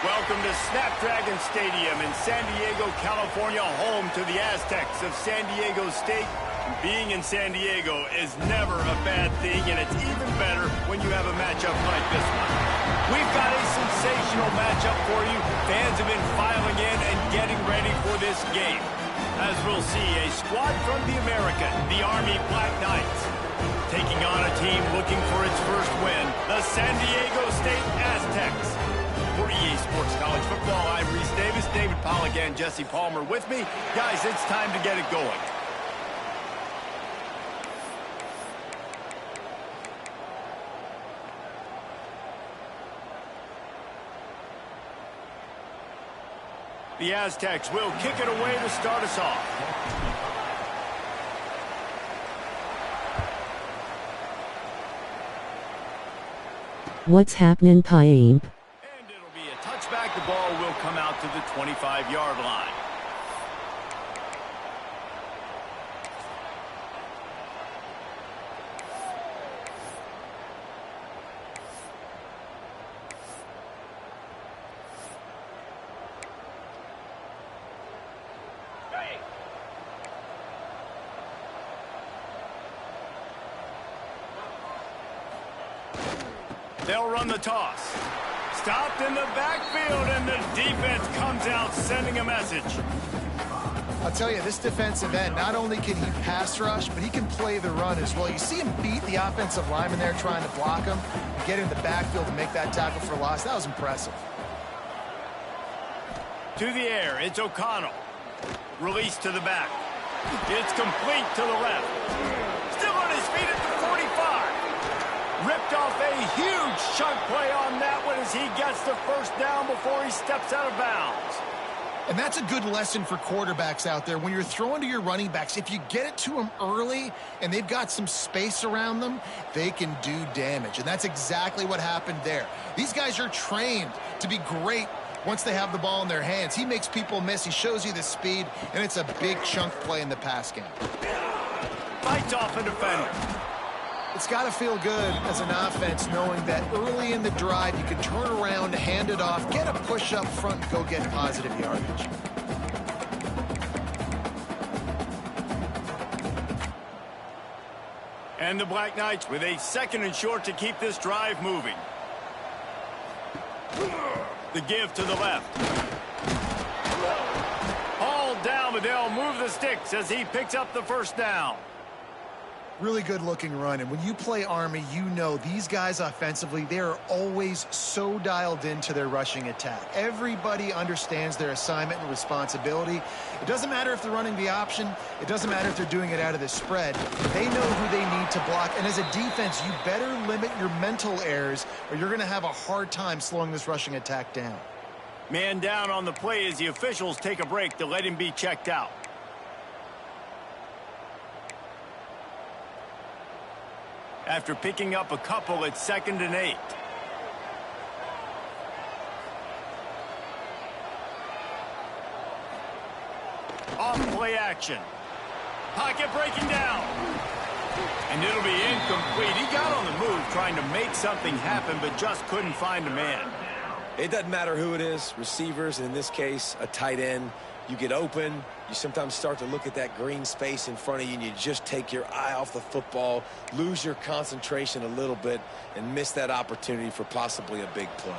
Welcome to Snapdragon Stadium in San Diego, California, home to the Aztecs of San Diego State. Being in San Diego is never a bad thing, and it's even better when you have a matchup like this one. We've got a sensational matchup for you. Fans have been filing in and getting ready for this game. As we'll see, a squad from the American, the Army Black Knights, taking on a team looking for its first win, the San Diego State Aztecs. For EA Sports College Football, I'm Reese Davis, David Pollack, and Jesse Palmer with me. Guys, it's time to get it going. The Aztecs will kick it away to start us off. What's happening, Pipe? And it'll be a touchback. The ball will come out to the 25-yard line. They'll run the toss. Stopped in the backfield, and the defense comes out sending a message. I'll tell you, this defensive end, not only can he pass rush, but he can play the run as well. You see him beat the offensive lineman there trying to block him and get in the backfield and make that tackle for loss. That was impressive. To the air, it's O'Connell. Release to the back. It's complete to the left. Still on his feet at the 45. Ripped off a huge chunk play on that one as he gets the first down before he steps out of bounds. And that's a good lesson for quarterbacks out there. When you're throwing to your running backs, if you get it to them early and they've got some space around them, they can do damage. And that's exactly what happened there. These guys are trained to be great once they have the ball in their hands. He makes people miss. He shows you the speed, and it's a big chunk play in the pass game. Fights off a defender. It's got to feel good as an offense knowing that early in the drive you can turn around, hand it off, get a push up front, and go get positive yardage. And the Black Knights with a 2nd and short to keep this drive moving. The give to the left. Hauled down, but they'll move the sticks as he picks up the first down. Really good looking run, and when you play Army, you know these guys offensively, they are always so dialed into their rushing attack. Everybody understands their assignment and responsibility. It doesn't matter if they're running the option. It doesn't matter if they're doing it out of the spread. They know who they need to block, and as a defense, you better limit your mental errors or you're going to have a hard time slowing this rushing attack down. Man down on the play as the officials take a break to let him be checked out. After picking up a couple, it's 2nd and 8. Off play action. Pocket breaking down. And it'll be incomplete. He got on the move trying to make something happen, but just couldn't find a man. It doesn't matter who it is, receivers, in this case, a tight end. You get open, you sometimes start to look at that green space in front of you, and you just take your eye off the football, lose your concentration a little bit, and miss that opportunity for possibly a big play.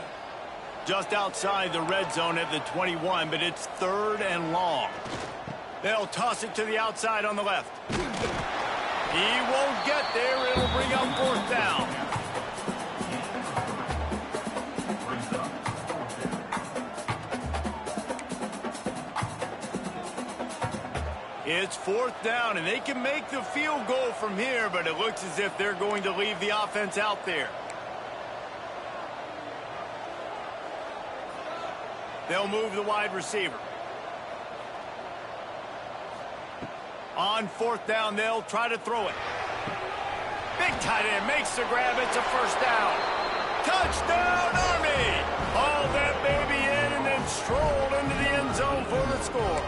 Just outside the red zone at the 21, but it's 3rd and long. They'll toss it to the outside on the left. He won't get there. It'll bring up 4th down. It's 4th down, and they can make the field goal from here, but it looks as if they're going to leave the offense out there. They'll move the wide receiver. On 4th down, they'll try to throw it. Big tight end makes the grab. It's a first down. Touchdown, Army! Hauled that baby in and then strolled into the end zone for the score.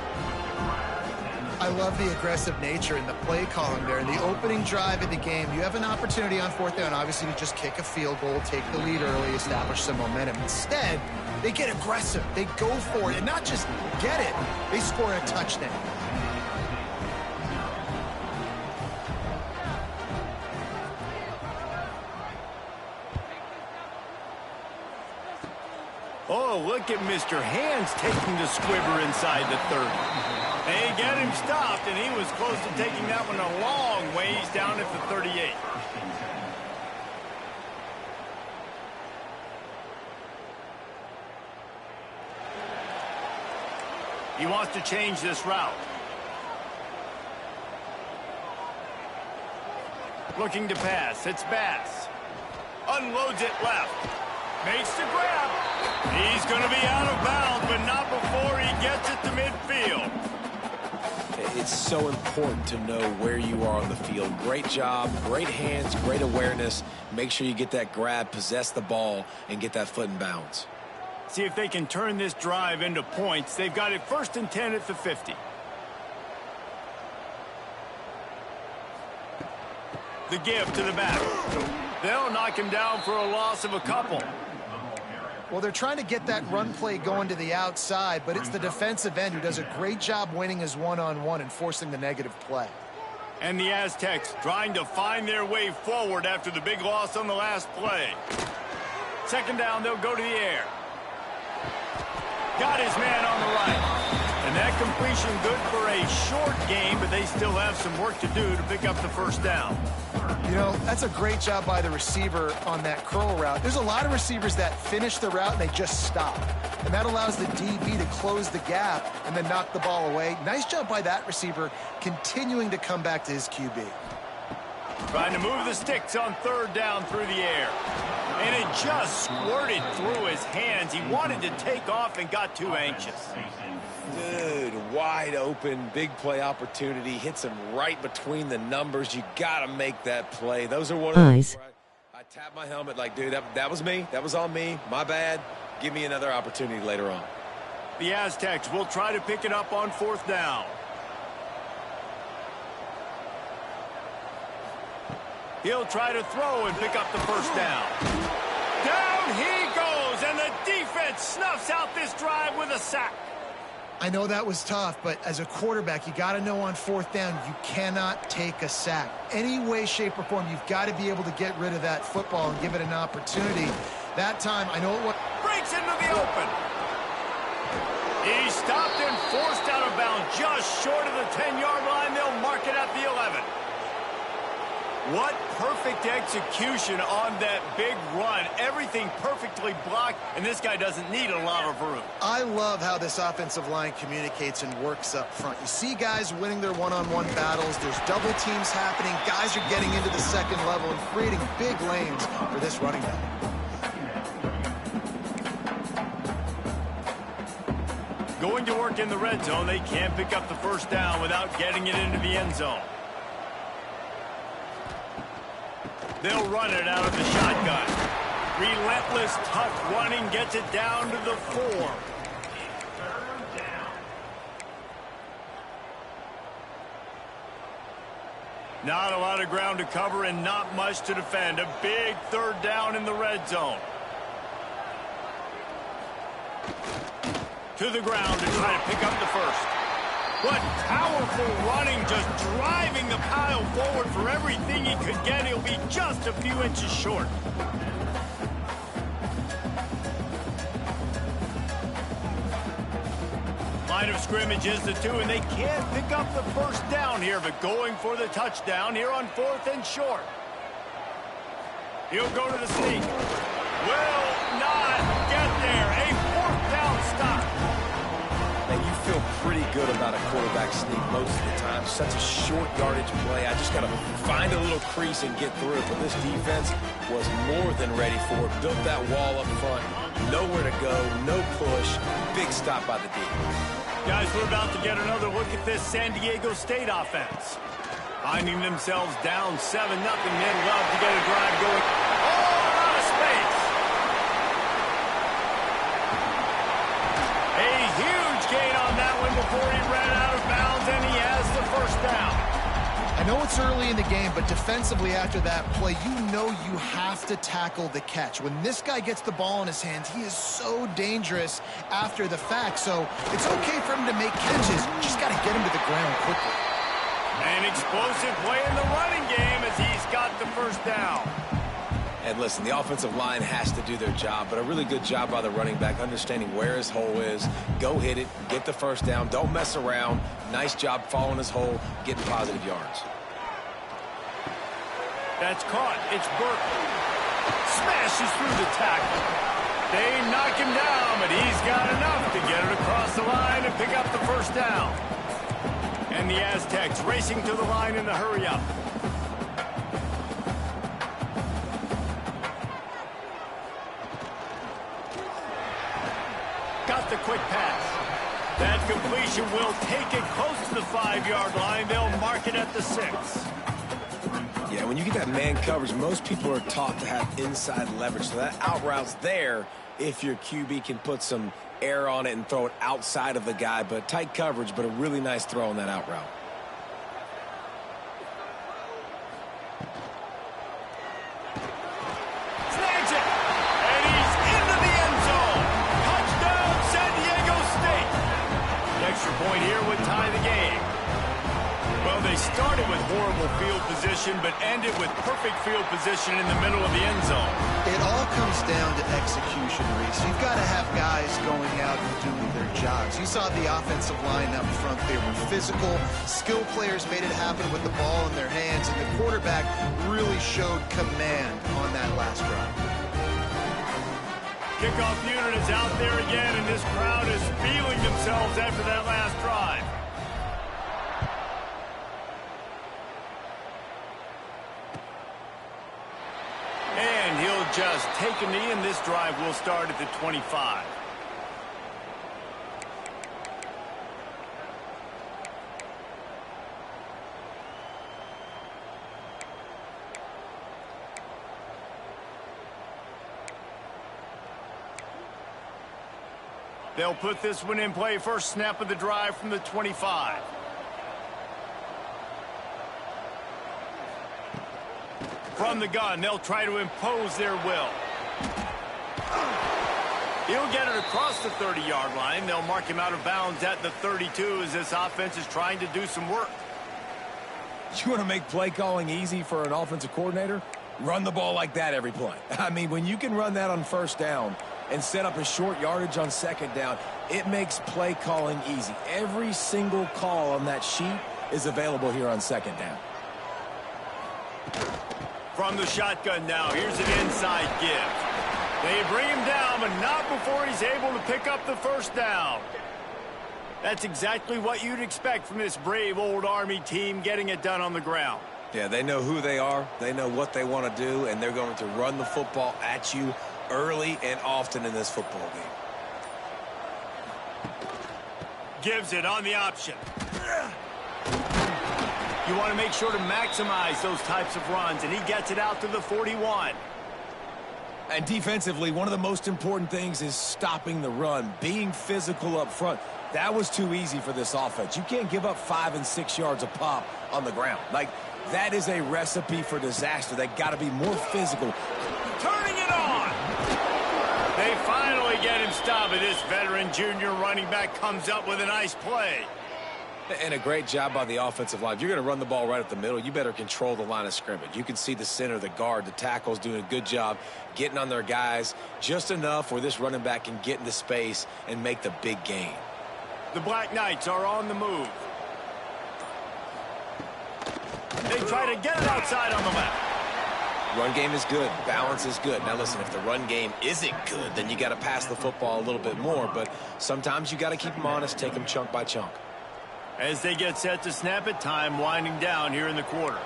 I love the aggressive nature and the play calling there. In the opening drive of the game, you have an opportunity on fourth down, obviously, to just kick a field goal, take the lead early, establish some momentum. Instead, they get aggressive. They go for it, and not just get it, they score a touchdown. Oh, look at Mr. Hands taking the squibber inside the 30. They get him stopped, and he was close to taking that one a long ways down at the 38. He wants to change this route. Looking to pass. It's Bass. Unloads it left. Makes the grab. He's going to be out of bounds, but not before he gets it to midfield. It's so important to know where you are on the field. Great job, great hands, great awareness. Make sure you get that grab, possess the ball, and get that foot in bounds. See if they can turn this drive into points. They've got it 1st and 10 at the 50. The give to the back. They'll knock him down for a loss of a couple. Well, they're trying to get that run play going to the outside, but it's the defensive end who does a great job winning his one-on-one and forcing the negative play. And the Aztecs trying to find their way forward after the big loss on the last play. 2nd down, they'll go to the air. Got his man on the right. And that completion good for a short game, but they still have some work to do to pick up the 1st down. You know, that's a great job by the receiver on that curl route. There's a lot of receivers that finish the route and they just stop. And that allows the DB to close the gap and then knock the ball away. Nice job by that receiver continuing to come back to his QB. Trying to move the sticks on 3rd down through the air. And it just squirted through his hands. He wanted to take off and got too anxious. Dude, wide open, big play opportunity. Hits him right between the numbers. You got to make that play. Those are one of those where I tap my helmet like, dude, that was me. That was on me. My bad. Give me another opportunity later on. The Aztecs will try to pick it up on 4th down. He'll try to throw and pick up the 1st down. Down he goes, and the defense snuffs out this drive with a sack. I know that was tough, but as a quarterback, you got to know on 4th down, you cannot take a sack. Any way, shape, or form, you've got to be able to get rid of that football and give it an opportunity. That time, I know it was... Breaks into the open. He's stopped and forced out of bounds just short of the 10-yard line. They'll mark it at the 11. What perfect execution on that big run. Everything perfectly blocked, and this guy doesn't need a lot of room. I love how this offensive line communicates and works up front. You see guys winning their one-on-one battles. There's double teams happening. Guys are getting into the 2nd level and creating big lanes for this running back. Going to work in the red zone. They can't pick up the 1st down without getting it into the end zone. They'll run it out of the shotgun. Relentless, tough running gets it down to the 4. Not a lot of ground to cover and not much to defend. A big 3rd down in the red zone. To the ground to try to pick up the 1st. What powerful running, just driving the pile forward for everything he could get. He'll be just a few inches short. Line of scrimmage is the 2, and they can't pick up the 1st down here, but going for the touchdown here on 4th and short. He'll go to the sneak. Will not get there. A 4th down stop. And you feel pretty good about a quarterback sneak most of the time. Such a short yardage play. I just got to find a little crease and get through it. But this defense was more than ready for it. Built that wall up front. Nowhere to go. No push. Big stop by the D. Guys, we're about to get another look at this San Diego State offense. Finding themselves down 7-0. They'd love to get a drive going. Oh, out of space. A huge gain on that one before he ran out of bounds, and he has the I know it's early in the game, but defensively after that play, you know you have to tackle the catch. When this guy gets the ball in his hands, he is so dangerous after the fact. So it's okay for him to make catches. Just got to get him to the ground quickly. An explosive play in the running game as he's got the first down. And listen, the offensive line has to do their job, but a really good job by the running back understanding where his hole is. Go hit it, get the first down, don't mess around. Nice job following his hole, getting positive yards. That's caught. It's Burke. Smashes through the tackle. They knock him down, but he's got enough to get it across the line and pick up the first down. And the Aztecs racing to the line in the hurry-up. Got the quick pass. That completion will take it close to the 5-yard line. They'll mark it at the 6. Yeah, when you get that man coverage, most people are taught to have inside leverage. So that out route's there if your QB can put some air on it and throw it outside of the guy. But tight coverage, but a really nice throw on that out route. Snags it. And he's into the end zone. Touchdown, San Diego State. The extra point here would tie the game. Well, they started with horrible field position, but ended with perfect field position in the middle of the end zone. It all comes down to execution, Reese. You've got to have guys going out and doing their jobs. You saw the offensive line up front. They were physical. Skilled players made it happen with the ball in their hands, and the quarterback really showed command on that last drive. Kickoff unit is out there again, and this crowd is feeling themselves after that last drive. And he'll just take a knee, and this drive will start at the 25. They'll put this one in play. First snap of the drive from the 25. From the gun, they'll try to impose their will. He'll get it across the 30-yard line. They'll mark him out of bounds at the 32 as this offense is trying to do some work. You want to make play calling easy for an offensive coordinator? Run the ball like that every play. I mean, when you can run that on first down and set up a short yardage on second down, it makes play calling easy. Every single call on that sheet is available here on second down. From the shotgun now, here's an inside give. They bring him down, but not before he's able to pick up the first down. That's exactly what you'd expect from this brave old Army team, getting it done on the ground. Yeah, they know who they are, they know what they want to do, and they're going to run the football at you early and often in this football game. Gives it on the option. You want to make sure to maximize those types of runs, and he gets it out to the 41. And defensively, one of the most important things is stopping the run, being physical up front. That was too easy for this offense. You can't give up 5 and 6 yards a pop on the ground. Like, that is a recipe for disaster. They got to be more physical. Turning it on. They finally get him stopped, and this veteran junior running back comes up with a nice play. And a great job by the offensive line. If you're going to run the ball right up the middle, you better control the line of scrimmage. You can see the center, the guard, the tackles doing a good job getting on their guys just enough where this running back can get into space and make the big gain. The Black Knights are on the move. They try to get it outside on the left. Run game is good. Balance is good. Now, listen, if the run game isn't good, then you got to pass the football a little bit more. But sometimes you got to keep them honest, take them chunk by chunk. As they get set to snap it, time winding down here in the quarter.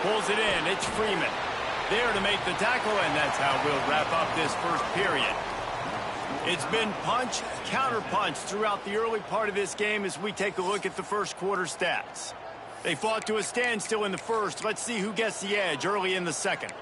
Pulls it in. It's Freeman. There to make the tackle, and that's how we'll wrap up this first period. It's been punch, counter-punch throughout the early part of this game as we take a look at the first quarter stats. They fought to a standstill in the first. Let's see who gets the edge early in the second.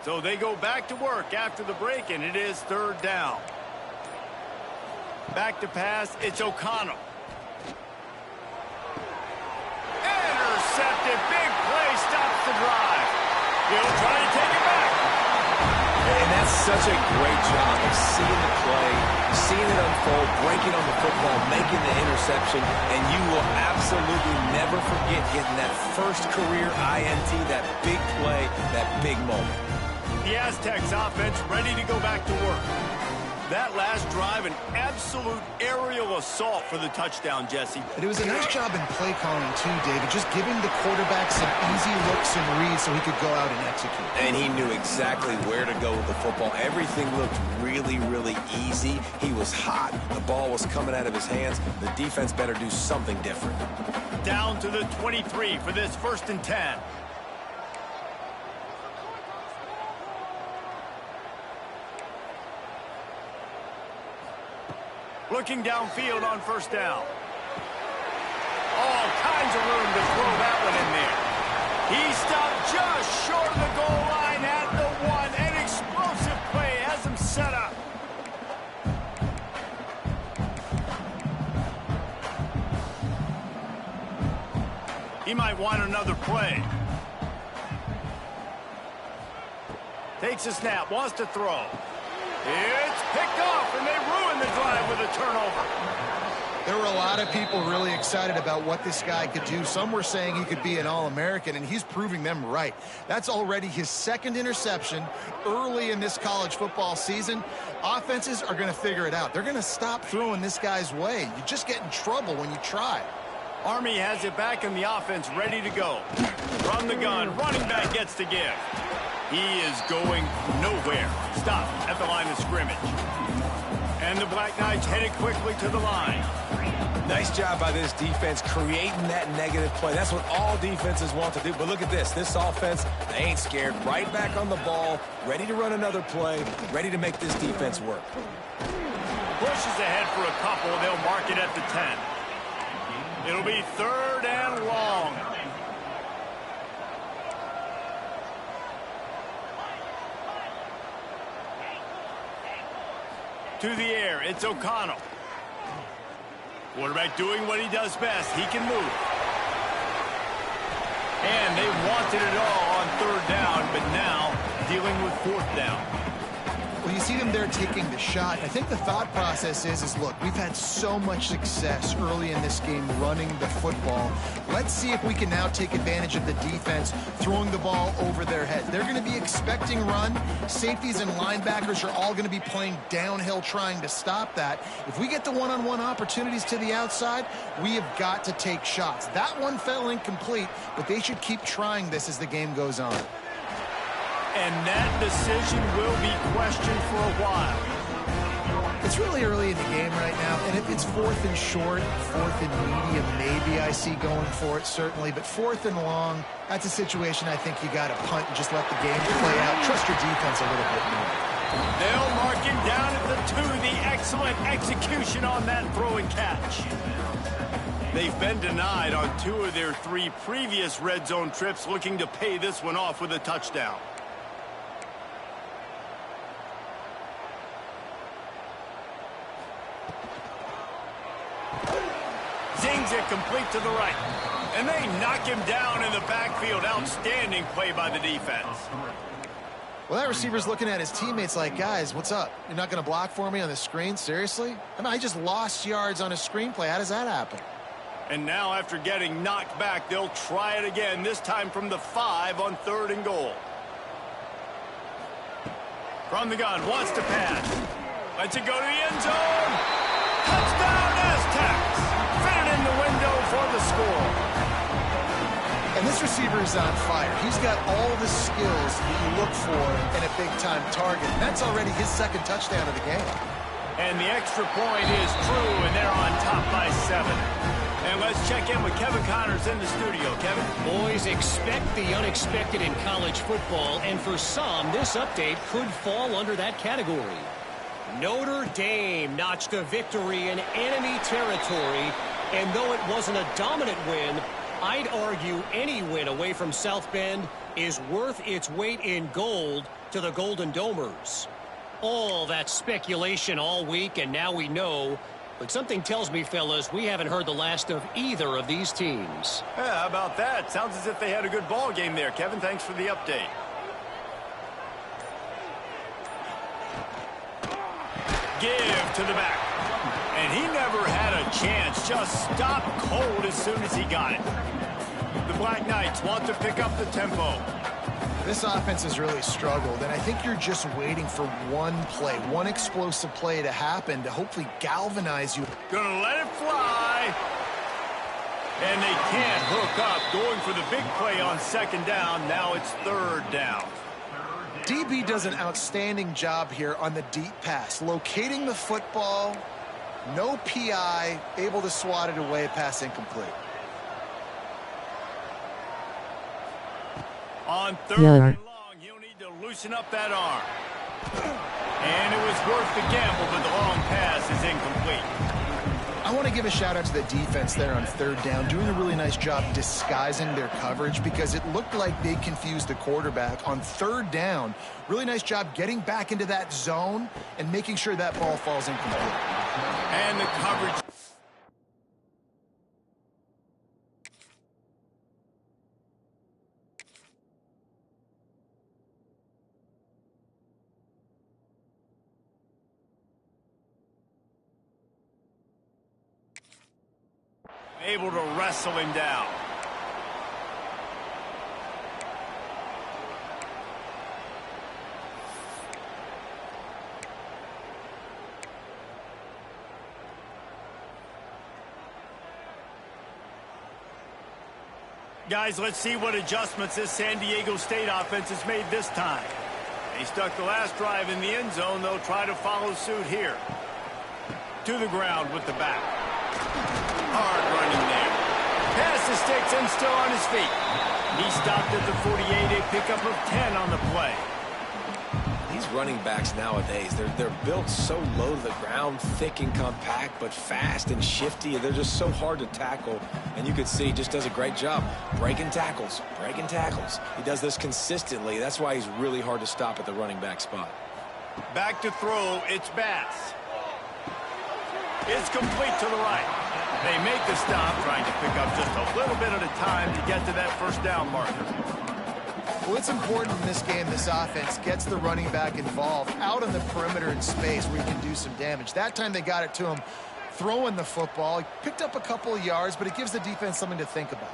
So they go back to work after the break, and it is 3rd down. Back to pass, it's O'Connell. Intercepted, big play, stops the drive. He'll try to take it back. And that's such a great job of seeing the play, seeing it unfold, breaking on the football, making the interception, and you will absolutely never forget getting that first career INT, that big play, that big moment. The Aztecs offense ready to go back to work. That last drive, an absolute aerial assault for the touchdown, Jesse. But it was a nice job in play calling too, David, just giving the quarterback some easy looks and reads so he could go out and execute. And he knew exactly where to go with the football. Everything looked really, really easy. He was hot. The ball was coming out of his hands. The defense better do something different. Down to the 23 for this 1st and 10. Looking downfield on 1st down. All kinds of room to throw that one in there. He stopped just short of the goal line at the 1. An explosive play has him set up. He might want another play. Takes a snap, wants to throw. It's picked off, and they ruin the drive with a turnover. There were a lot of people really excited about what this guy could do. Some were saying he could be an All-American, and he's proving them right. That's already his 2nd interception early in this college football season. Offenses are going to figure it out. They're going to stop throwing this guy's way. You just get in trouble when you try. Army has it back in the offense, ready to go. From the gun, running back gets the give. He is going nowhere. Stop at the line of scrimmage. And the Black Knights headed quickly to the line. Nice job by this defense creating that negative play. That's what all defenses want to do. But look at this. This offense, they ain't scared. Right back on the ball, ready to run another play, ready to make this defense work. Pushes ahead for a couple. They'll mark it at the 10. It'll be 3rd and long. To the air, it's O'Connell. Quarterback doing what he does best. He can move. And they wanted it all on 3rd down, but now dealing with 4th down. Well, you see them there taking the shot. I think the thought process is, look, we've had so much success early in this game running the football. Let's see if we can now take advantage of the defense throwing the ball over their heads. They're going to be expecting run. Safeties and linebackers are all going to be playing downhill trying to stop that. If we get the one-on-one opportunities to the outside, we have got to take shots. That one fell incomplete, but they should keep trying this as the game goes on. And that decision will be questioned for a while. It's really early in the game right now, and if it's 4th and short, 4th and medium, maybe I see going for it, certainly. But 4th and long, that's a situation I think you got to punt and just let the game play out. Trust your defense a little bit more. They'll mark him down at the 2. The excellent execution on that throw and catch. They've been denied on 2 of their 3 previous red zone trips, looking to pay this one off with a touchdown. Zings it complete to the right. And they knock him down in the backfield. Outstanding play by the defense. Well, that receiver's looking at his teammates like, guys, what's up? You're not going to block for me on the screen? Seriously? I mean, I just lost yards on a screenplay. How does that happen? And now after getting knocked back, they'll try it again, this time from the 5 on 3rd and goal. From the gun, wants to pass. Lets it go to the end zone. Touchdown, Aztecs. Fitted in the window for the score. And this receiver is on fire. He's got all the skills that you look for in a big-time target. And that's already his 2nd touchdown of the game. And the extra point is true, and they're on top by 7. And let's check in with Kevin Connors in the studio. Kevin? Boys, expect the unexpected in college football, and for some, this update could fall under that category. Notre Dame notched a victory in enemy territory, and though it wasn't a dominant win, I'd argue any win away from South Bend is worth its weight in gold to the Golden Domers. All that speculation all week, and now we know. But something tells me, fellas, we haven't heard the last of either of these teams. Yeah, how about that? Sounds as if they had a good ball game there, Kevin. Thanks for the update. Give to the back. And he never had a chance. Just stopped cold as soon as he got it. The Black Knights want to pick up the tempo. This offense has really struggled, and I think you're just waiting for one play, one explosive play to happen to hopefully galvanize you. Gonna let it fly. And they can't hook up. Going for the big play on second down. Now it's third down. DB does an outstanding job here on the deep pass, locating the football, no PI, able to swat it away, pass incomplete. On third and long, he'll need to loosen up that arm. And it was worth the gamble, but the long pass is incomplete. I want to give a shout out to the defense there on third down, doing a really nice job disguising their coverage because it looked like they confused the quarterback on third down. Really nice job getting back into that zone and making sure that ball falls incomplete. And the coverage. Able to wrestle him down. Guys, let's see what adjustments this San Diego State offense has made this time. They stuck the last drive in the end zone. They'll try to follow suit here. To the ground with the back. Hard running there. Pass the sticks and still on his feet. He stopped at the 48, a pickup of 10 on the play. These running backs nowadays, they're built so low to the ground, thick and compact, but fast and shifty. They're just so hard to tackle. And you can see he just does a great job breaking tackles, breaking tackles. He does this consistently. That's why he's really hard to stop at the running back spot. Back to throw, it's Bass. It's complete to the right. They make the stop, trying to pick up just a little bit at a time to get to that first down marker. Well, it's important in this game this offense gets the running back involved out on the perimeter in space where he can do some damage. That time they got it to him throwing the football. He picked up a couple of yards, but it gives the defense something to think about.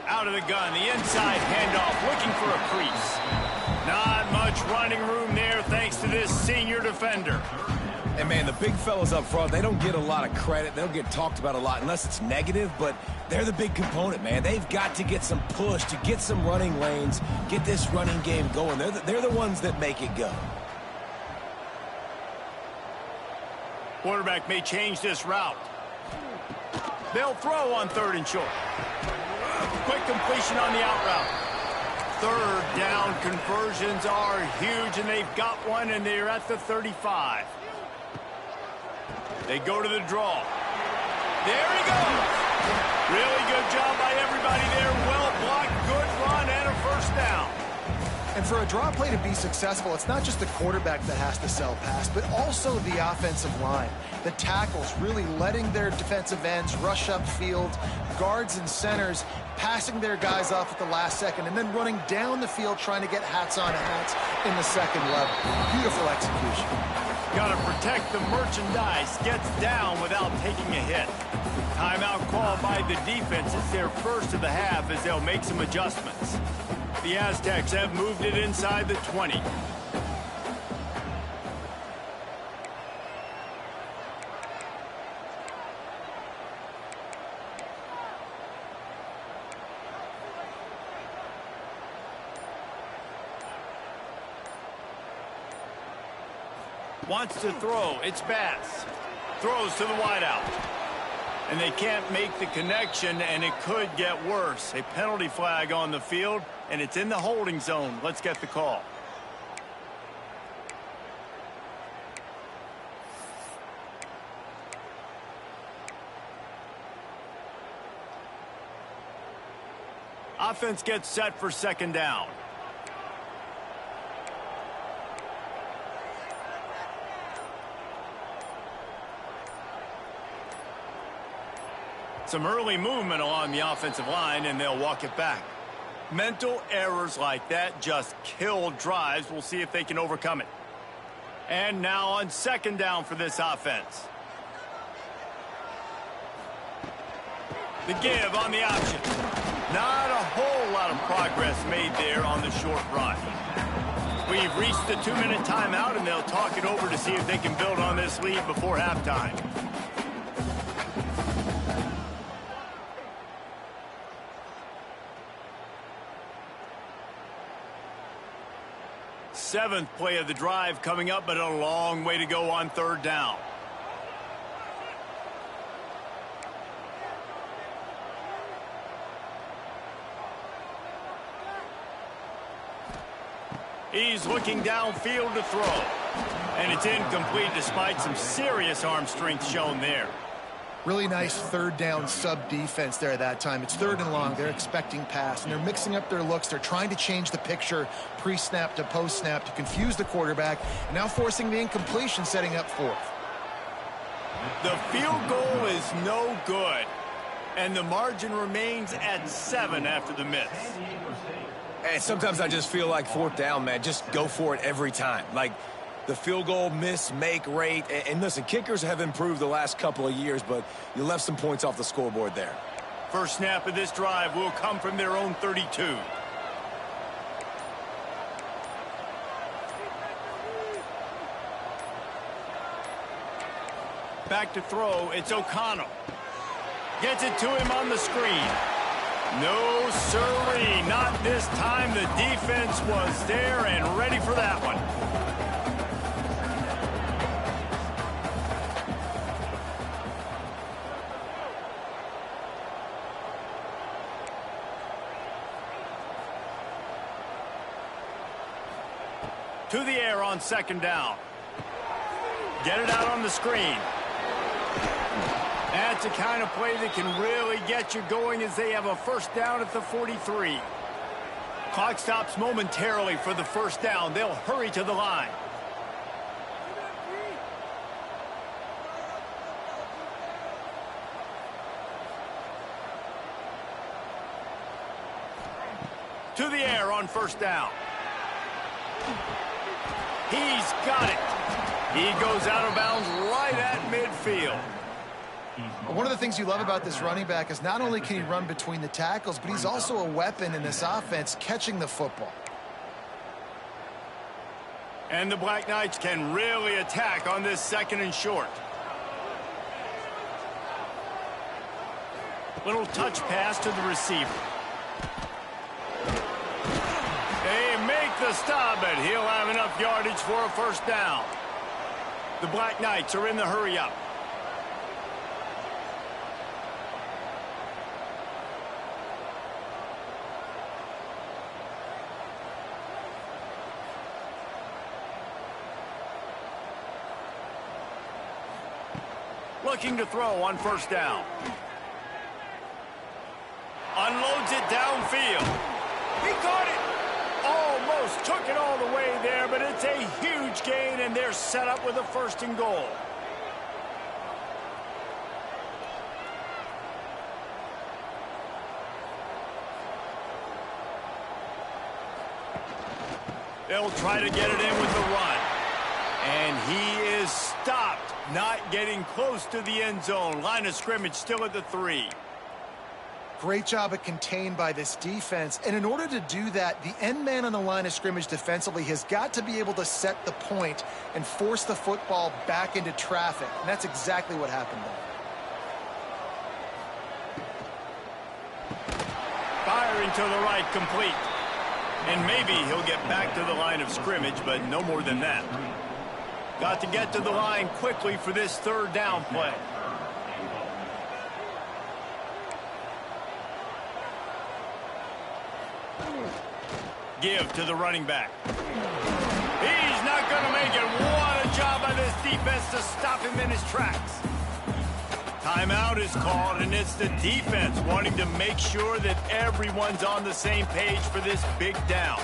Out of the gun, the inside handoff, looking for a crease. Not much running room there thanks to this senior defender. And, man, the big fellas up front, they don't get a lot of credit. They don't get talked about a lot unless it's negative, but they're the big component, man. They've got to get some push, to get some running lanes, get this running game going. They're the ones that make it go. Quarterback may change this route. They'll throw on third and short. Quick completion on the out route. Third down conversions are huge, and they've got one, and they're at the 35. They go to the draw. There he goes. Really good job by everybody there. Well blocked, good run, and a first down. And for a draw play to be successful, it's not just the quarterback that has to sell pass, but also the offensive line. The tackles really letting their defensive ends rush upfield, guards and centers passing their guys off at the last second, and then running down the field trying to get hats on hats in the second level. Beautiful execution. Got to protect the merchandise. Gets down without taking a hit. Timeout call by the defense. It's their first of the half as they'll make some adjustments. The Aztecs have moved it inside the 20. Wants to throw. It's Bass. Throws to the wideout. And they can't make the connection, and it could get worse. A penalty flag on the field, and it's in the holding zone. Let's get the call. offense gets set for second down. Some early movement along the offensive line, and they'll walk it back. Mental errors like that just kill drives. We'll see if they can overcome it. And now on second down for this offense. The give on the option. Not a whole lot of progress made there on the short run. We've reached the 2-minute timeout, and they'll talk it over to see if they can build on this lead before halftime. Seventh play of the drive coming up, but a long way to go on third down. He's looking downfield to throw. And it's incomplete despite some serious arm strength shown there. Really nice third down sub defense there that time. It's third and long. They're expecting pass, and they're mixing up their looks. They're trying to change the picture pre-snap to post-snap to confuse the quarterback, and now forcing the incompletion, setting up fourth. The field goal is no good, and the margin remains at 7 after the miss. And sometimes I just feel like fourth down, man, just go for it every time. Like, the field goal miss-make rate. And listen, kickers have improved the last couple of years, but you left some points off the scoreboard there. First snap of this drive will come from their own 32. Back to throw, it's O'Connell. Gets it to him on the screen. No sirree, not this time. The defense was there and ready for that one. To the air on second down. Get it out on the screen. That's the kind of play that can really get you going as they have a first down at the 43. Clock stops momentarily for the first down. They'll hurry to the line. To the air on first down. He's got it. He goes out of bounds right at midfield. One of the things you love about this running back is not only can he run between the tackles, but he's also a weapon in this offense catching the football. And the Black Knights can really attack on this second and short. Little touch pass to the receiver. They make the stop, but he'll have enough yardage for a first down. The Black Knights are in the hurry-up. Looking to throw on first down. Unloads it downfield. He caught it. Almost took it all the way there, but it's a huge gain, and they're set up with a first and goal. They'll try to get it in with the run. And he is stopped, not getting close to the end zone. Line of scrimmage still at the 3. Great job at contained by this defense. And in order to do that, the end man on the line of scrimmage defensively has got to be able to set the point and force the football back into traffic. And that's exactly what happened there. Firing to the right, complete. And maybe he'll get back to the line of scrimmage, but no more than that. Got to get to the line quickly for this third down play. Give to the running back. He's not going to make it. What a job by this defense to stop him in his tracks. Timeout is called, and it's the defense wanting to make sure that everyone's on the same page for this big down.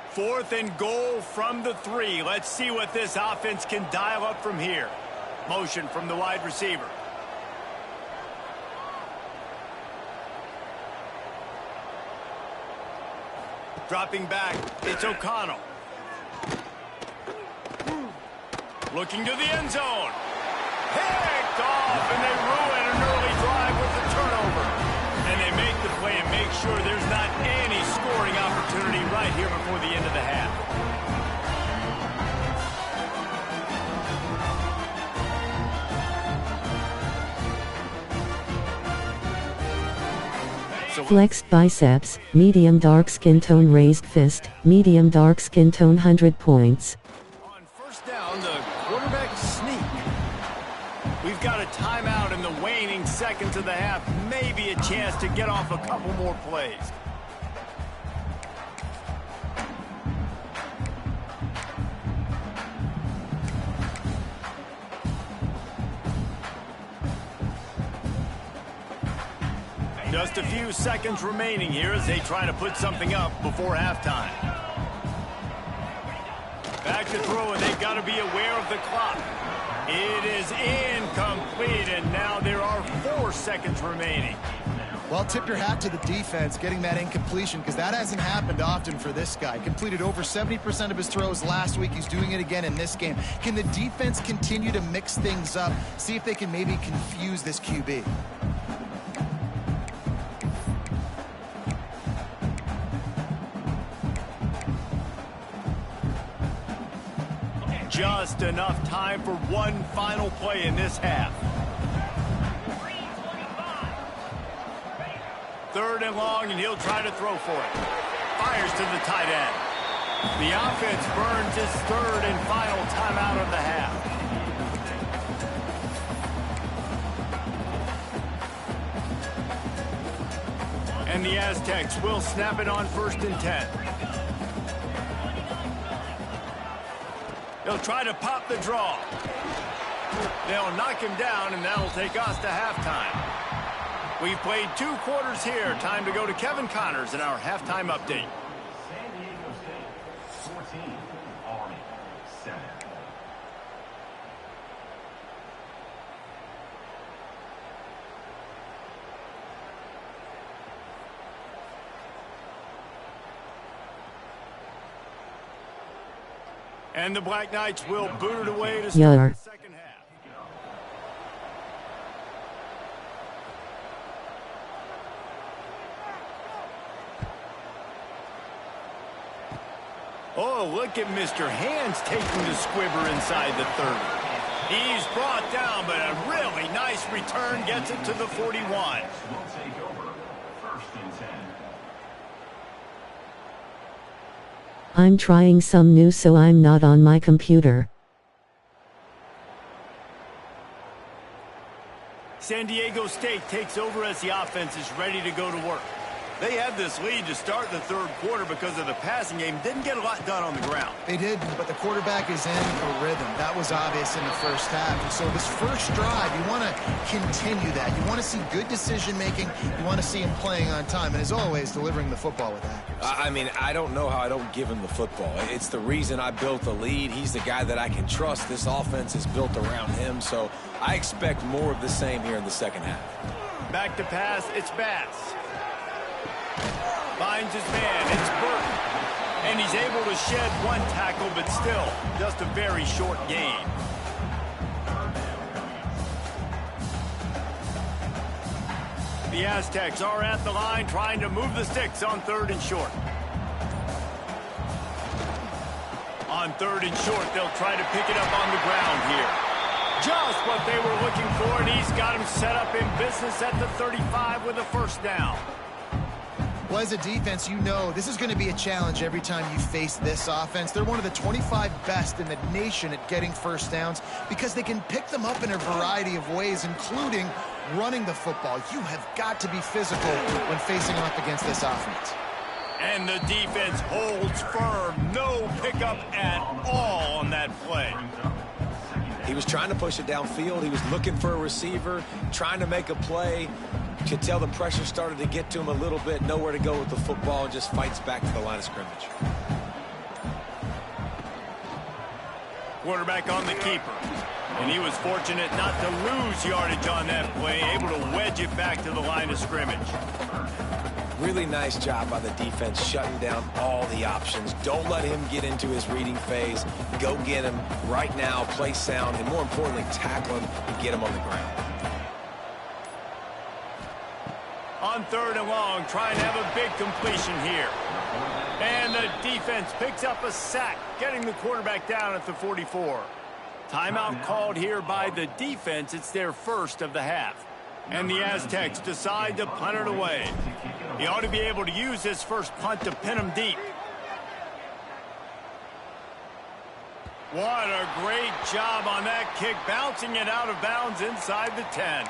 Fourth and goal from the 3. Let's see what this offense can dial up from here. Motion from the wide receiver. Dropping back, it's O'Connell. Looking to the end zone. Picked off, and they ruin an early drive with the turnover. And they make the play and make sure there's not any scoring opportunity right here before the end of the half. Flexed biceps, medium dark skin tone raised fist, medium dark skin tone 100 points. On first down, the quarterback sneak. We've got a timeout in the waning seconds of the half. Maybe a chance to get off a couple more plays. Just a few seconds remaining here as they try to put something up before halftime. Back to throw, and they've got to be aware of the clock. It is incomplete, and now there are 4 seconds remaining. Well, tip your hat to the defense getting that incompletion, because that hasn't happened often for this guy. Completed over 70% of his throws last week. He's doing it again in this game. Can the defense continue to mix things up, see if they can maybe confuse this QB? Just enough time for one final play in this half. 3rd and long, and he'll try to throw for it. Fires to the tight end. The offense burns its 3rd and final timeout of the half. And the Aztecs will snap it on 1st and 10. They'll try to pop the draw. They'll knock him down, and that'll take us to halftime. We've played 2 quarters here. Time to go to Kevin Connors in our halftime update. San Diego State, 14, Army, 7. And the Black Knights will boot it away to start the second half. Oh, look at Mr. Hands taking the squibber inside the 30. He's brought down, but a really nice return gets it to the 41. Will take over, 1st and 10. I'm trying some new so I'm not on my computer. San Diego State takes over as the offense is ready to go to work. They had this lead to start the 3rd quarter because of the passing game. Didn't get a lot done on the ground. They did, but the quarterback is in a rhythm. That was obvious in the first half. And so this first drive, you want to continue that. You want to see good decision-making. You want to see him playing on time. And as always, delivering the football with accuracy. I mean, I don't know how I don't give him the football. It's the reason I built the lead. He's the guy that I can trust. This offense is built around him. So I expect more of the same here in the second half. Back to pass, it's Bass. Finds his man, it's Burton. And he's able to shed 1 tackle, but still, just a very short gain. The Aztecs are at the line trying to move the sticks on 3rd and short. On 3rd and short, they'll try to pick it up on the ground here. Just what they were looking for, and he's got him set up in business at the 35 with a 1st down. Well, as a defense, you know this is going to be a challenge every time you face this offense. They're one of the 25 best in the nation at getting 1st downs because they can pick them up in a variety of ways, including running the football. You have got to be physical when facing off against this offense. And the defense holds firm. No pickup at all on that play. He was trying to push it downfield. He was looking for a receiver, trying to make a play. You could tell the pressure started to get to him a little bit. Nowhere to go with the football, and just fights back to the line of scrimmage. Quarterback on the keeper. And he was fortunate not to lose yardage on that play, able to wedge it back to the line of scrimmage. Really nice job by the defense shutting down all the options. Don't let him get into his reading phase. Go get him right now, play sound, and more importantly, tackle him and get him on the ground. On 3rd and long, trying to have a big completion here. And the defense picks up a sack, getting the quarterback down at the 44. Timeout called here by the defense. It's their first of the half. And the Aztecs decide to punt it away. He ought to be able to use his first punt to pin him deep. What a great job on that kick, bouncing it out of bounds inside the 10.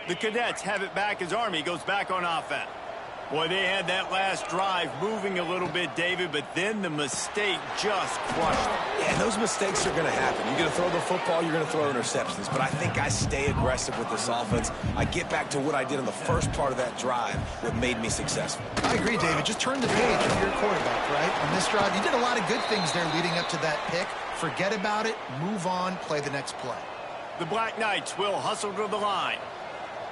The Cadets have it back as Army goes back on offense. Boy, they had that last drive moving a little bit, David, but then the mistake just crushed them. Yeah, those mistakes are going to happen. You're going to throw the football, you're going to throw interceptions. But I think I stay aggressive with this offense. I get back to what I did in the first part of that drive that made me successful. I agree, David. Just turn the page if you're a quarterback, right? On this drive, you did a lot of good things there leading up to that pick. Forget about it, move on, play the next play. The Black Knights will hustle to the line.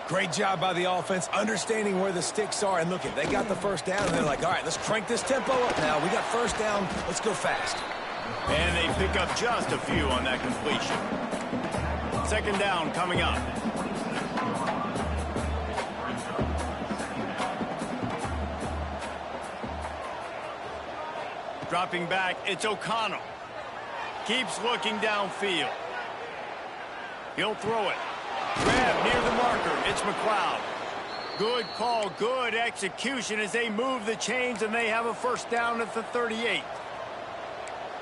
Great job by the offense, understanding where the sticks are. And look, they got the first down, and they're like, all right, let's crank this tempo up now. We got first down. Let's go fast. And they pick up just a few on that completion. 2nd down coming up. Dropping back, it's O'Connell. Keeps looking downfield. He'll throw it. Grab near the marker. It's McLeod. Good call, good execution as they move the chains, and they have a first down at the 38.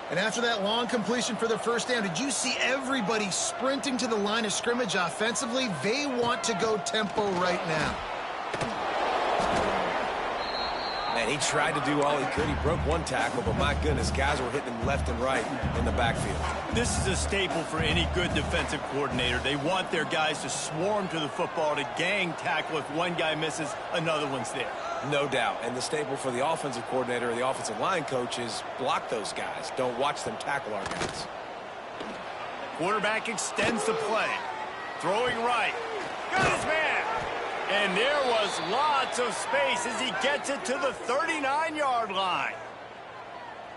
And after that long completion for the first down, did you see everybody sprinting to the line of scrimmage offensively? They want to go tempo right now. Man, he tried to do all he could. He broke one tackle, but my goodness, guys were hitting him left and right in the backfield. This is a staple for any good defensive coordinator. They want their guys to swarm to the football, to gang tackle. If one guy misses, another one's there. No doubt. And the staple for the offensive coordinator or the offensive line coach is block those guys. Don't watch them tackle our guys. Quarterback extends the play. Throwing right. Got his man. And there was lots of space as he gets it to the 39-yard line.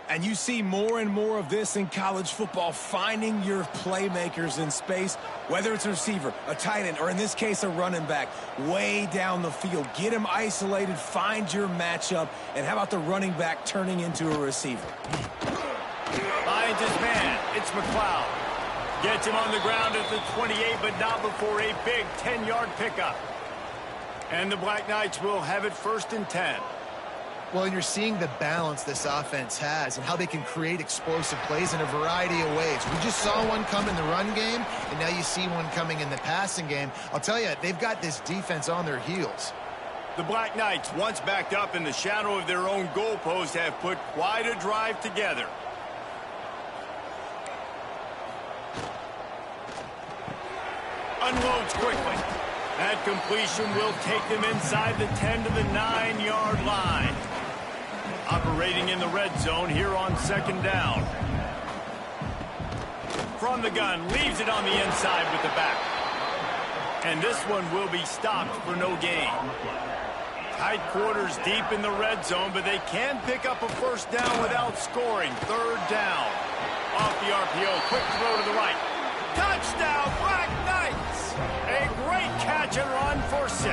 And you see more and more of this in college football, finding your playmakers in space, whether it's a receiver, a tight end, or in this case, a running back, way down the field. Get him isolated, find your matchup, and how about the running back turning into a receiver? Finds his man. It's McLeod. Gets him on the ground at the 28, but not before a big 10-yard pickup. And the Black Knights will have it 1st and 10. Well, and you're seeing the balance this offense has and how they can create explosive plays in a variety of ways. We just saw one come in the run game, and now you see one coming in the passing game. I'll tell you, they've got this defense on their heels. The Black Knights, once backed up in the shadow of their own goalpost, have put quite a drive together. Unloads quickly. That completion will take them inside the 10 to the 9-yard line. Operating in the red zone here on 2nd down. From the gun, leaves it on the inside with the back. And this one will be stopped for no gain. Tight quarters deep in the red zone, but they can pick up a first down without scoring. 3rd down. Off the RPO, quick throw to the right. Touchdown, Black Knights! A great catch and run for 6.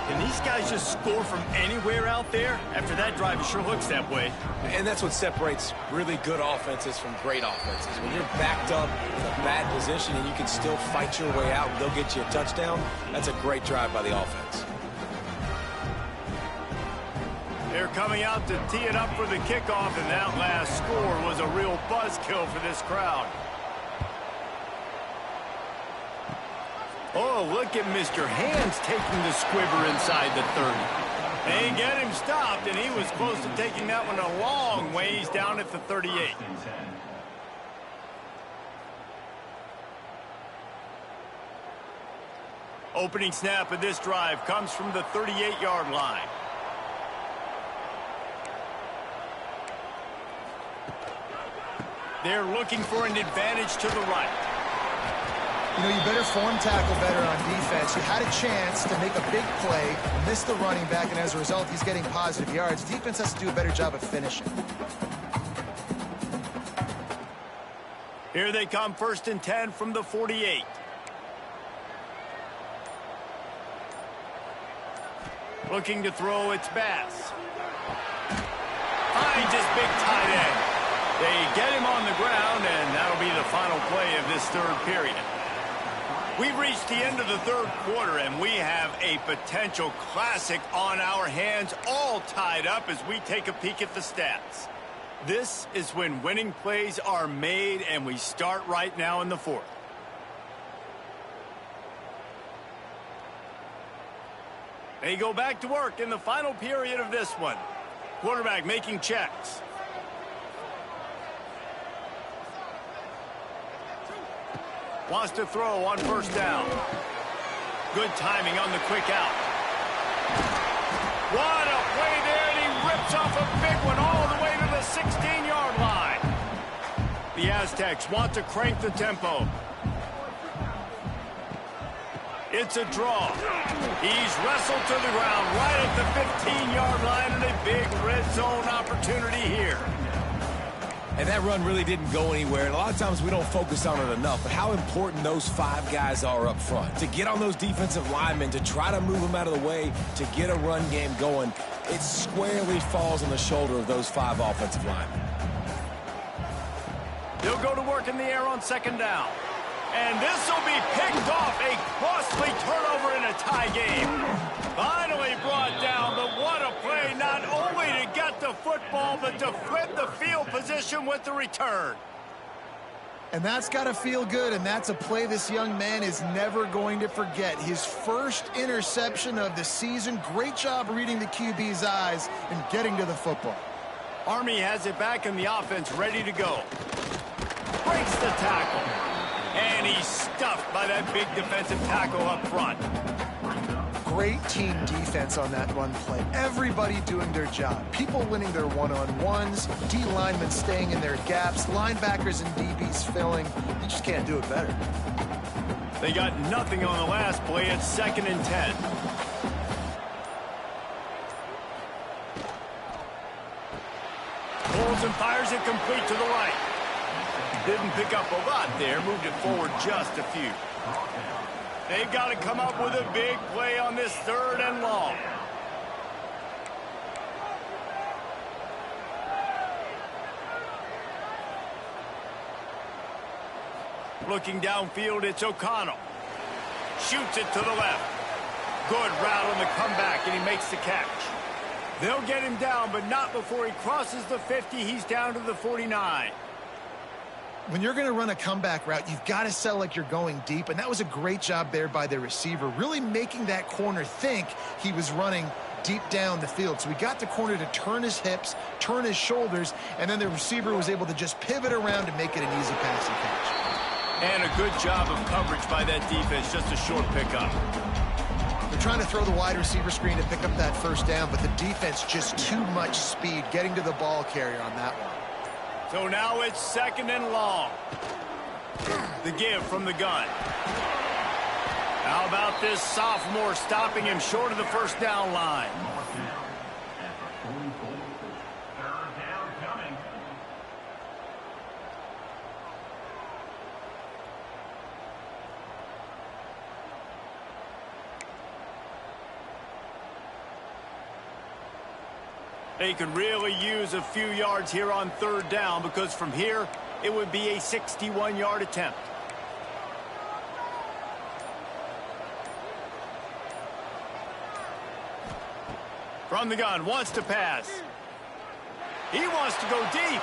Can these guys just score from anywhere out there? After that drive, it sure looks that way. And that's what separates really good offenses from great offenses. When you're backed up in a bad position and you can still fight your way out and they'll get you a touchdown, that's a great drive by the offense. They're coming out to tee it up for the kickoff, and that last score was a real buzzkill for this crowd. Oh, look at Mr. Hands taking the squibber inside the 30. They get him stopped, and he was close to taking that one a long ways down at the 38. Opening snap of this drive comes from the 38-yard line. They're looking for an advantage to the right. You know, you better form tackle better on defense. You had a chance to make a big play, missed the running back, and as a result, he's getting positive yards. Defense has to do a better job of finishing. Here they come, 1st and 10 from the 48. Looking to throw, it's Bass. Finds his big tight end. They get him on the ground, and that'll be the final play of this third period. We've reached the end of the third quarter, and we have a potential classic on our hands, all tied up as we take a peek at the stats. This is when winning plays are made, and we start right now in the fourth. They go back to work in the final period of this one. Quarterback making checks. Wants to throw on 1st down. Good timing on the quick out. What a play there, and he rips off a big one all the way to the 16-yard line. The Aztecs want to crank the tempo. It's a draw. He's wrestled to the ground right at the 15-yard line, and a big red zone opportunity here. And that run really didn't go anywhere. And a lot of times we don't focus on it enough, but how important those 5 guys are up front. To get on those defensive linemen, to try to move them out of the way, to get a run game going, it squarely falls on the shoulder of those 5 offensive linemen. They'll go to work in the air on 2nd down. And this will be picked off. A costly turnover in a tie game. Finally brought down, but what a play, not only to get the football, but to flip the field position with the return. And that's got to feel good, and that's a play this young man is never going to forget. His first interception of the season. Great job reading the QB's eyes and getting to the football. Army has it back in the offense, ready to go. Breaks the tackle. And he's stuffed by that big defensive tackle up front. Great team defense on that run play. Everybody doing their job. People winning their one-on-ones, D linemen staying in their gaps, linebackers and DBs filling. You just can't do it better. They got nothing on the last play. It's 2nd and 10. Pulls and fires it complete to the right. Didn't pick up a lot there. Moved it forward just a few. They've got to come up with a big play on this 3rd and long. Looking downfield, it's O'Connell. Shoots it to the left. Good route on the comeback, and he makes the catch. They'll get him down, but not before he crosses the 50. He's down to the 49. When you're going to run a comeback route, you've got to sell like you're going deep, and that was a great job there by the receiver, really making that corner think he was running deep down the field. So he got the corner to turn his hips, turn his shoulders, and then the receiver was able to just pivot around and make it an easy passing catch. And a good job of coverage by that defense, just a short pickup. They're trying to throw the wide receiver screen to pick up that 1st down, but the defense just too much speed getting to the ball carrier on that one. So now it's 2nd and long. The give from the gun. How about this sophomore stopping him short of the 1st down line? They could really use a few yards here on 3rd down, because from here, it would be a 61-yard attempt. From the gun, wants to pass. He wants to go deep.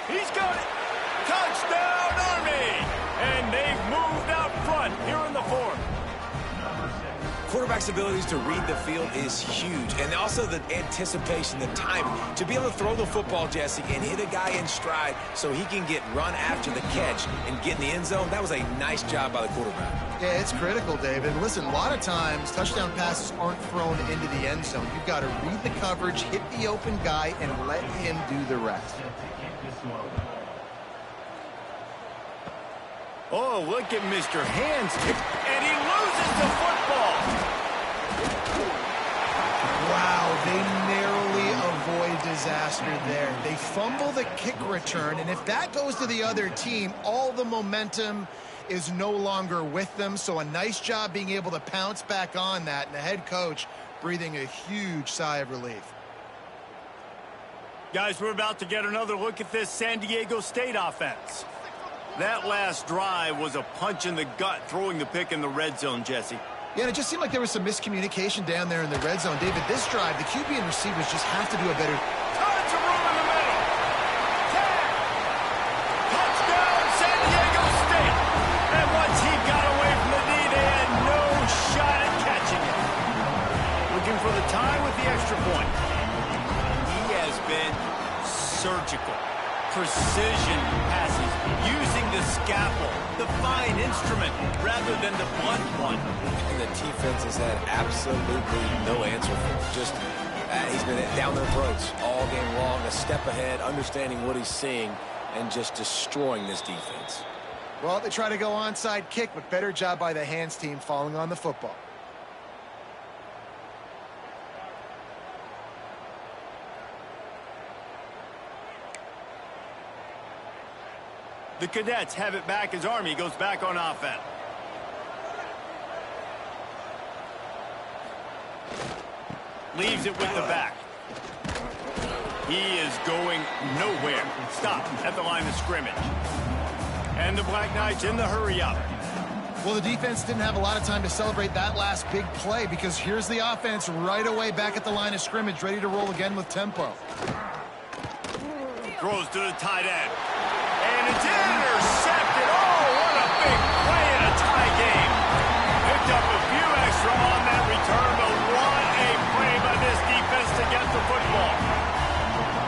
He's got it. Touchdown, Army! And they've moved out front here in the fourth. Quarterback's abilities to read the field is huge. And also the anticipation, the timing. To be able to throw the football, Jesse, and hit a guy in stride so he can get run after the catch and get in the end zone, that was a nice job by the quarterback. Yeah, it's critical, David. Listen, a lot of times touchdown passes aren't thrown into the end zone. You've got to read the coverage, hit the open guy, and let him do the rest. Oh, look at Mr. Hands kick, and he loses the football. Wow, they narrowly avoid disaster there. They fumble the kick return, and if that goes to the other team, all the momentum is no longer with them. So a nice job being able to pounce back on that, and the head coach breathing a huge sigh of relief. Guys, we're about to get another look at this San Diego State offense. That last drive was a punch in the gut, throwing the pick in the red zone, Jesse. Yeah, and it just seemed like there was some miscommunication down there in the red zone. David, this drive, the QB and receivers just have to do a better... Tons of room in the middle. Touchdown, San Diego State. And once he got away from the knee, they had no shot at catching it. Looking for the tie with the extra point. He has been surgical. Precision passes, using the scalpel, the fine instrument, rather than the blunt one. And the defense has had absolutely no answer for him. Just, he's been down their throats all game long, a step ahead, understanding what he's seeing, and just destroying this defense. Well, they try to go onside kick, but better job by the hands team falling on the football. The Cadets have it back as Army goes back on offense. Leaves it with the back. He is going nowhere. Stop at the line of scrimmage. And the Black Knights in the hurry up. Well, the defense didn't have a lot of time to celebrate that last big play because here's the offense right away back at the line of scrimmage, ready to roll again with tempo. Throws to the tight end. And it's intercepted. Oh, what a big play in a tie game. Picked up a few extra on that return, but what a play by this defense to get the football.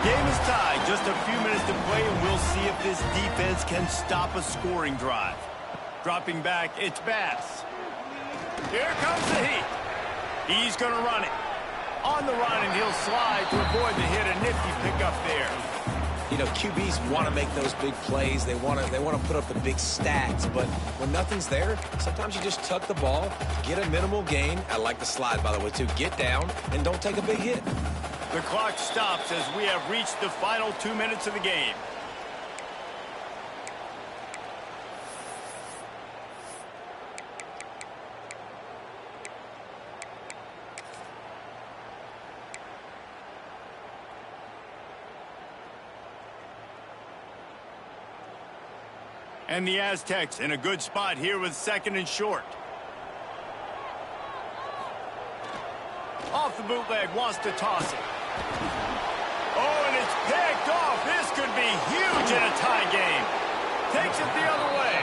Game is tied. Just a few minutes to play, and we'll see if this defense can stop a scoring drive. Dropping back, it's Bass. Here comes the heat. He's going to run it. On the run, and he'll slide to avoid the hit. A nifty pickup there. You know, QBs want to make those big plays. They want to put up the big stats. But when nothing's there, sometimes you just tuck the ball, get a minimal gain. I like the slide, by the way, too. Get down and don't take a big hit. The clock stops as we have reached the final 2 minutes of the game. And the Aztecs in a good spot here with 2nd and short. Off the bootleg, wants to toss it. Oh, and it's picked off. This could be huge in a tie game. Takes it the other way.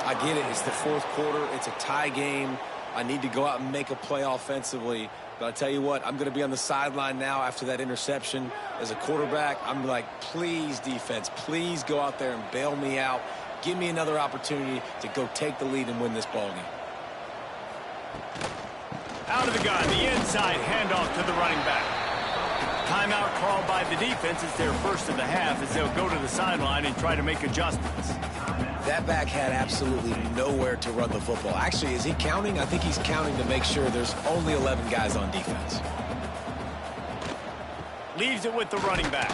I get it. It's the 4th quarter. It's a tie game. I need to go out and make a play offensively. But I tell you what, I'm going to be on the sideline now after that interception. As a quarterback, I'm like, please, defense, please go out there and bail me out. Give me another opportunity to go take the lead and win this ballgame. Out of the gun, the inside handoff to the running back. Timeout called by the defense. It's their first of the half as they'll go to the sideline and try to make adjustments. That back had absolutely nowhere to run the football. Actually, is he counting? I think he's counting to make sure there's only 11 guys on defense. Leaves it with the running back.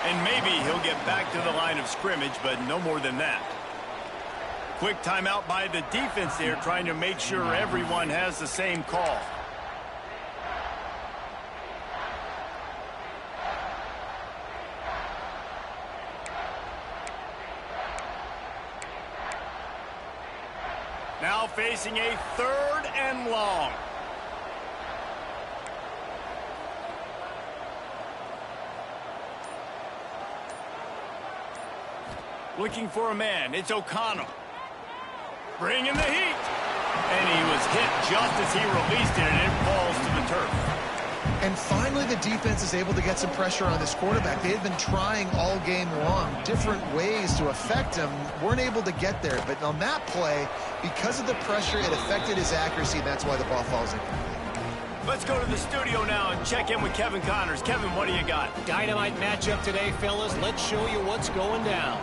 And maybe he'll get back to the line of scrimmage, but no more than that. Quick timeout by the defense there, trying to make sure everyone has the same call. Now facing a 3rd and long. Looking for a man. It's O'Connell. Bringing the heat. And he was hit just as he released it, and it falls to the turf. And finally, the defense is able to get some pressure on this quarterback. They had been trying all game long, different ways to affect him. Weren't able to get there. But on that play, because of the pressure, it affected his accuracy, and that's why the ball falls in. Let's go to the studio now and check in with Kevin Connors. Kevin, what do you got? Dynamite matchup today, fellas. Let's show you what's going down.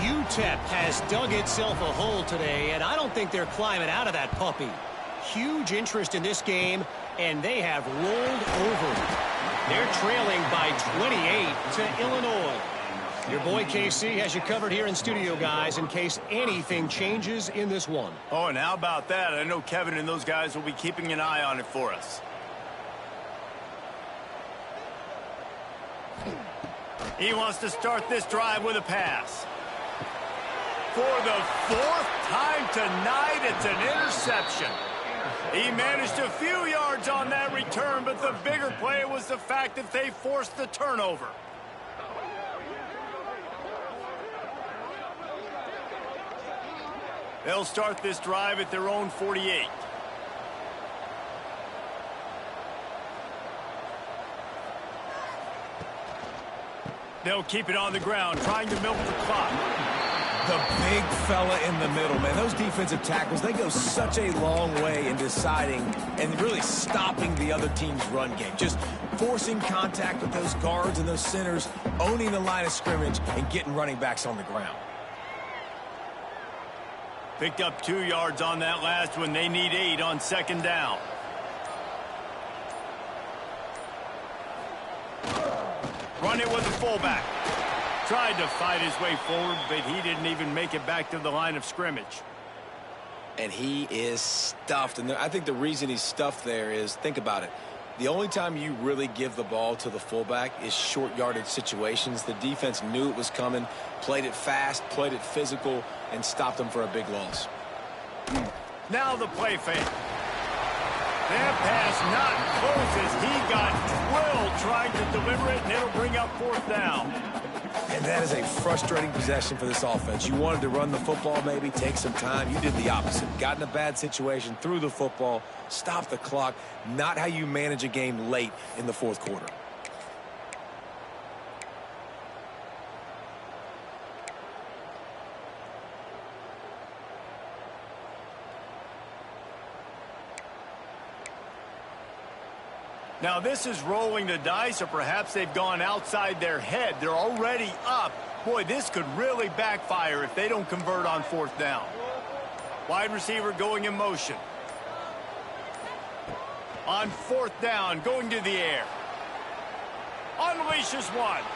UTEP has dug itself a hole today, and I don't think they're climbing out of that puppy. Huge interest in this game, and they have rolled over. They're trailing by 28 to Illinois. Your boy KC has you covered here in studio, guys, in case anything changes in this one. Oh, and how about that? I know Kevin and those guys will be keeping an eye on it for us. He wants to start this drive with a pass. For the 4th time tonight, it's an interception. He managed a few yards on that return, but the bigger play was the fact that they forced the turnover. They'll start this drive at their own 48. They'll keep it on the ground, trying to milk the clock. The big fella in the middle, man. Those defensive tackles, they go such a long way in deciding and really stopping the other team's run game. Just forcing contact with those guards and those centers, owning the line of scrimmage, and getting running backs on the ground. Picked up 2 yards on that last one. They need 8 on 2nd down. Run it with the fullback. Tried to fight his way forward, but he didn't even make it back to the line of scrimmage. And he is stuffed. And I think the reason he's stuffed there is, think about it. The only time you really give the ball to the fullback is short yardage situations. The defense knew it was coming, played it fast, played it physical, and stopped him for a big loss. Now the play fake. That pass not closes. He got drilled trying to deliver it, and it'll bring up 4th down. And that is a frustrating possession for this offense. You wanted to run the football, maybe take some time. You did the opposite. Got in a bad situation, threw the football, stopped the clock. Not how you manage a game late in the 4th quarter. Now this is rolling the dice, or perhaps they've gone outside their head. They're already up. Boy, this could really backfire if they don't convert on 4th down. Wide receiver going in motion. On 4th down, going to the air. Unleashes one.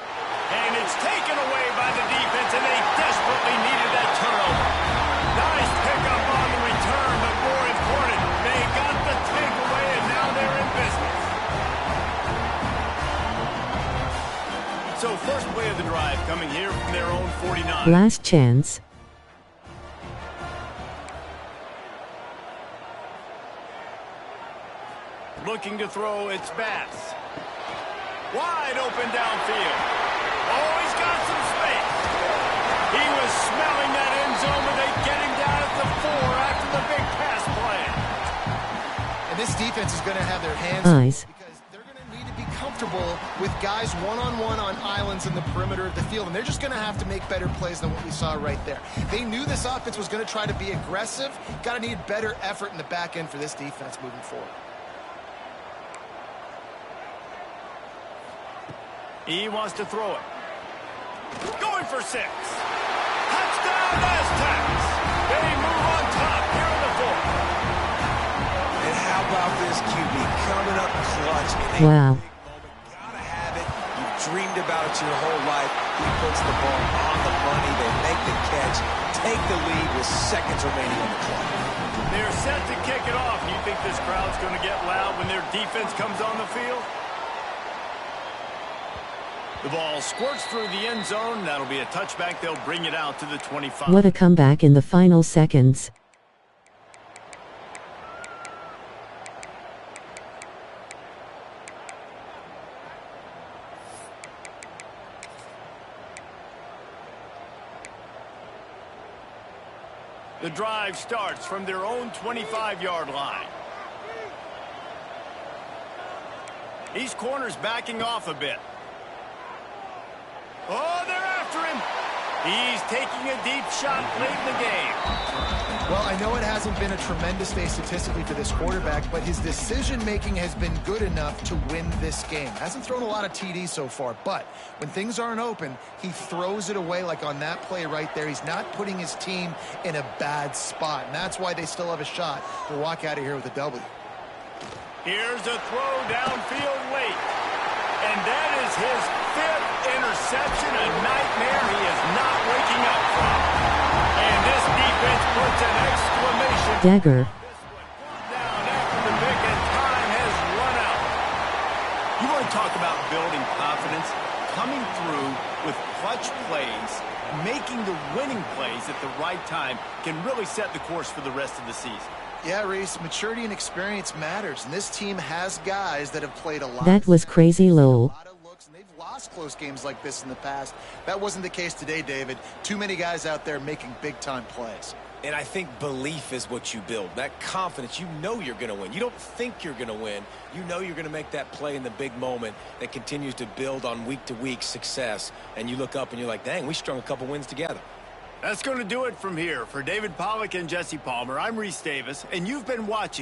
And it's taken away by the defense, and they desperately needed that turnover. Nice pickup on the return, but more important, they got the takeaway, and now they're in business. So first play of the drive coming here from their own 49. Last chance. Looking to throw, it's Bass. Wide open downfield. Oh, he's got some space. He was smelling that end zone, but they get him down at the 4 after the big pass play. And this defense is going to have their hands Eyes. because they're going to need to be comfortable with guys one-on-one on islands in the perimeter of the field, and they're just going to have to make better plays than what we saw right there. They knew this offense was going to try to be aggressive. Got to need better effort in the back end for this defense moving forward. He wants to throw it. Going for 6. Touchdown, Aztecs. They move on top here in the 4th. And how about this QB coming up clutch in a Wow. big moment? Gotta have it. You've dreamed about it your whole life. He puts the ball on the money. They make the catch, take the lead with seconds remaining on the clock. They're set to kick it off. Do you think this crowd's going to get loud when their defense comes on the field? The ball squirts through the end zone. That'll be a touchback. They'll bring it out to the 25. What a comeback in the final seconds. The drive starts from their own 25-yard line. These corners backing off a bit. Oh, they're after him. He's taking a deep shot late in the game. Well, I know it hasn't been a tremendous day statistically for this quarterback, but his decision-making has been good enough to win this game. Hasn't thrown a lot of TDs so far, but when things aren't open, he throws it away like on that play right there. He's not putting his team in a bad spot, and that's why they still have a shot to walk out of here with a W. Here's a throw downfield late. And that is his 5th interception, a nightmare he is not waking up from. And this defense puts an exclamation Dagger. down after the pick, and time has run out. You want to talk about building confidence? Coming through with clutch plays, making the winning plays at the right time can really set the course for the rest of the season. Yeah, Reese, maturity and experience matters, and this team has guys that have played a lot. That was crazy low. A lot of looks, and they've lost close games like this in the past. That wasn't the case today, David. Too many guys out there making big-time plays. And I think belief is what you build. That confidence, you know you're going to win. You don't think you're going to win. You know you're going to make that play in the big moment that continues to build on week-to-week success. And you look up and you're like, dang, we strung a couple wins together. That's going to do it from here. For David Pollack and Jesse Palmer, I'm Reese Davis, and you've been watching